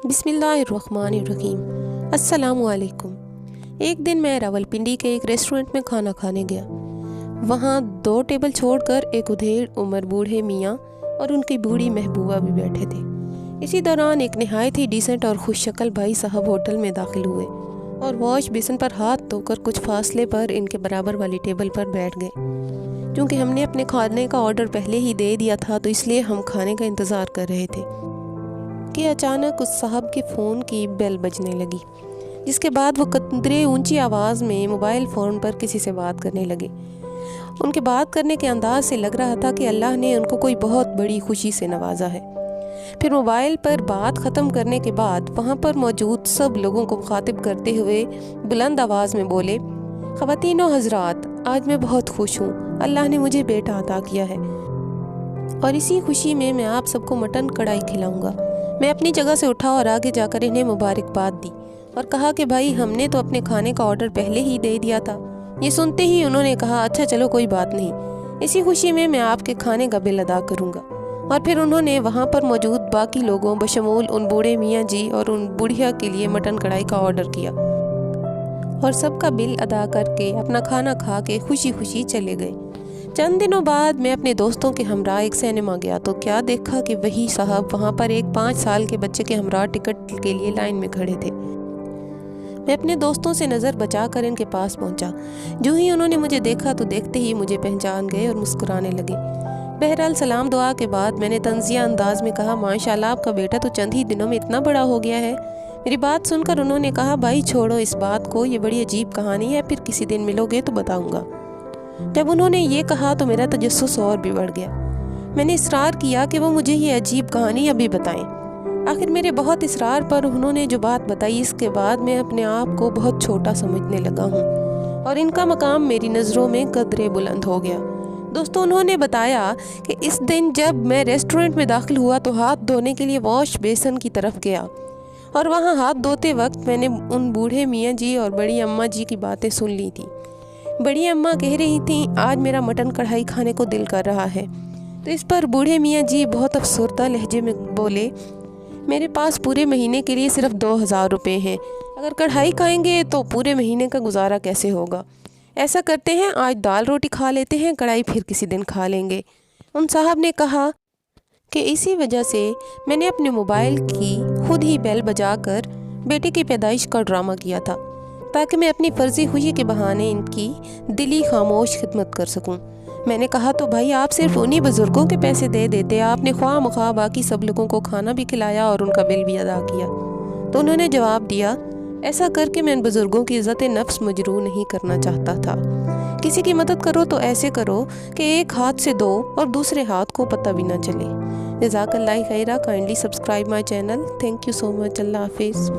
बिस्मिल्लाहिर्रहमानिर्रहीम। अस्सलामुअलैकुम। एक दिन मैं रावलपिंडी के एक रेस्टोरेंट में खाना खाने गया। वहाँ 2 टेबल छोड़कर एक उधेड़ उम्र बूढ़े मियाँ और उनकी बूढ़ी महबूबा भी बैठे थे। इसी दौरान एक नहायत ही डिसेंट और खुश शक्ल भाई साहब होटल में दाखिल हुए और वॉश बेसिन पर हाथ धोकर कुछ फासले पर इनके बराबर वाली टेबल पर बैठ गए। क्योंकि हमने अपने खाने का ऑर्डर पहले ही दे दिया था तो इसलिए हम खाने का इंतज़ार कर रहे थे कि अचानक उस साहब के फ़ोन की बेल बजने लगी, जिसके बाद वो कदरे ऊंची आवाज़ में मोबाइल फ़ोन पर किसी से बात करने लगे। उनके बात करने के अंदाज से लग रहा था कि अल्लाह ने उनको कोई बहुत बड़ी खुशी से नवाजा है। फिर मोबाइल पर बात ख़त्म करने के बाद वहाँ पर मौजूद सब लोगों को मुखातिब करते हुए बुलंद आवाज़ में बोले, ख़वातीनो हज़रात, आज मैं बहुत खुश हूँ, अल्लाह ने मुझे बेटा अता किया है और इसी खुशी में मैं आप सबको मटन कढ़ाई खिलाऊँगा। मैं अपनी जगह से उठा और आगे जाकर इन्हें मुबारकबाद दी और कहा कि भाई हमने तो अपने खाने का ऑर्डर पहले ही दे दिया था। ये सुनते ही उन्होंने कहा, अच्छा चलो कोई बात नहीं, इसी खुशी में मैं आपके खाने का बिल अदा करूँगा। और फिर उन्होंने वहाँ पर मौजूद बाकी लोगों बशमूल उन बूढ़े मियाँ जी और उन बुढ़िया के लिए मटन कढ़ाई का ऑर्डर किया और सबका बिल अदा करके अपना खाना खा के खुशी खुशी चले गए। चंद दिनों बाद मैं अपने दोस्तों के हमरा एक सिनेमा गया तो क्या देखा कि वही साहब वहाँ पर एक 5 साल के बच्चे के हमरा टिकट के लिए लाइन में खड़े थे। मैं अपने दोस्तों से नज़र बचाकर इनके पास पहुँचा। जो ही उन्होंने मुझे देखा तो देखते ही मुझे पहचान गए और मुस्कुराने लगे। बहरहाल सलाम दुआ के बाद मैंने तंज़िया अंदाज में कहा, माशाल्लाह आपका बेटा तो चंद ही दिनों में इतना बड़ा हो गया है। मेरी बात सुनकर उन्होंने कहा, भाई छोड़ो इस बात को, ये बड़ी अजीब कहानी है, फिर किसी दिन मिलोगे तो बताऊँगा। जब उन्होंने ये कहा तो मेरा तजस्सुस और भी बढ़ गया। मैंने इसरार किया कि वो मुझे ये अजीब कहानी अभी बताएं। आखिर मेरे बहुत इसरार पर उन्होंने जो बात बताई, इसके बाद मैं अपने आप को बहुत छोटा समझने लगा हूँ और इनका मकाम मेरी नज़रों में कदरे बुलंद हो गया। दोस्तों, उन्होंने बताया कि इस दिन जब मैं रेस्टोरेंट में दाखिल हुआ तो हाथ धोने के लिए वॉश बेसिन की तरफ गया और वहाँ हाथ धोते वक्त मैंने उन बूढ़े मियाँ जी और बड़ी अम्मा जी की बातें सुन ली थी। बड़ी अम्मा कह रही थी, आज मेरा मटन कढ़ाई खाने को दिल कर रहा है। तो इस पर बूढ़े मियाँ जी बहुत अफसरदा लहजे में बोले, मेरे पास पूरे महीने के लिए सिर्फ 2000 रुपये हैं, अगर कढ़ाई खाएंगे तो पूरे महीने का गुजारा कैसे होगा। ऐसा करते हैं, आज दाल रोटी खा लेते हैं, कढ़ाई फिर किसी दिन खा लेंगे। उन साहब ने कहा कि इसी वजह से मैंने अपने मोबाइल की खुद ही बेल बजाकर बेटे की पैदाइश का ड्रामा किया था ताकि मैं अपनी फर्जी खुशी के बहाने इनकी दिली खामोश खिदमत कर सकूं। मैंने कहा, तो भाई आप सिर्फ उन्हीं बुज़ुर्गों के पैसे दे देते, आपने ख्वाह मख्वाह बाकी सब लोगों को खाना भी खिलाया और उनका बिल भी अदा किया। तो उन्होंने जवाब दिया, ऐसा करके मैं इन बुज़ुर्गों की इज़्ज़त नफ्स मजरूह नहीं करना चाहता था। किसी की मदद करो तो ऐसे करो कि एक हाथ से दो और दूसरे हाथ को पता भी ना चले। जज़ाकल्लाह खैरा। Kindly subscribe my channel. Thank you so much. अल्लाह हाफिज़।